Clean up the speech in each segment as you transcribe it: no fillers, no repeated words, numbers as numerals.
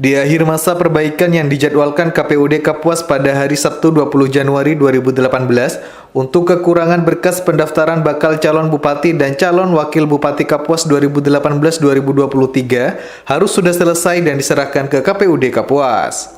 Di akhir masa perbaikan yang dijadwalkan KPUD Kapuas pada hari Sabtu 20 Januari 2018 untuk kekurangan berkas pendaftaran bakal calon bupati dan calon wakil bupati Kapuas 2018-2023 harus sudah selesai dan diserahkan ke KPUD Kapuas.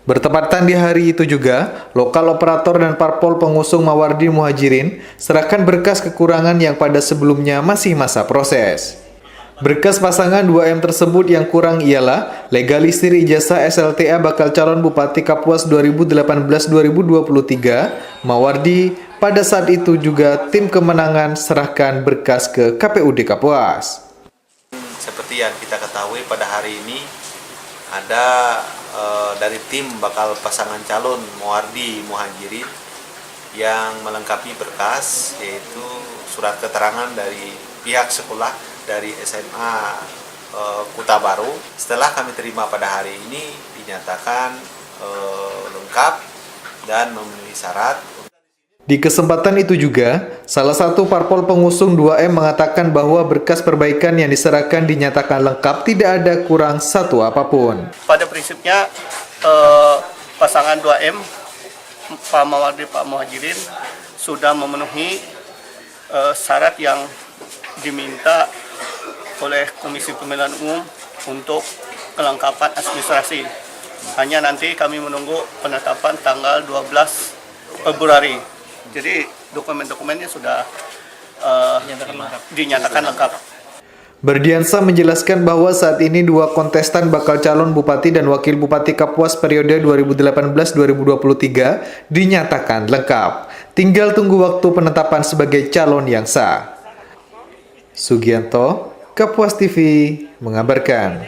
Bertepatan di hari itu juga, lokal operator dan parpol pengusung Mawardi Muhajirin serahkan berkas kekurangan yang pada sebelumnya masih masa proses. Berkas pasangan 2M tersebut yang kurang ialah legalisir ijazah SLTA bakal calon Bupati Kapuas 2018-2023, Mawardi. Pada saat itu juga tim kemenangan serahkan berkas ke KPUD Kapuas. Seperti yang kita ketahui pada hari ini ada dari tim bakal pasangan calon Mawardi Muhajirin yang melengkapi berkas, yaitu surat keterangan dari pihak sekolah dari SMA Kuta Baru. Setelah kami terima pada hari ini dinyatakan lengkap dan memenuhi syarat. Di kesempatan itu juga, salah satu parpol pengusung 2M mengatakan bahwa berkas perbaikan yang diserahkan dinyatakan lengkap, tidak ada kurang satu apapun. Pada prinsipnya pasangan 2M, Pak Mawardi, Pak Muhajirin sudah memenuhi syarat yang diminta oleh Komisi Pemilihan Umum untuk kelengkapan administrasi. Hanya nanti kami menunggu penetapan tanggal 12 Februari. Jadi dokumen-dokumennya sudah dinyatakan lengkap. Berdiansa menjelaskan bahwa saat ini dua kontestan bakal calon bupati dan wakil bupati Kapuas periode 2018-2023 dinyatakan lengkap. Tinggal tunggu waktu penetapan sebagai calon yang sah. Sugianto, Kapuas TV mengabarkan.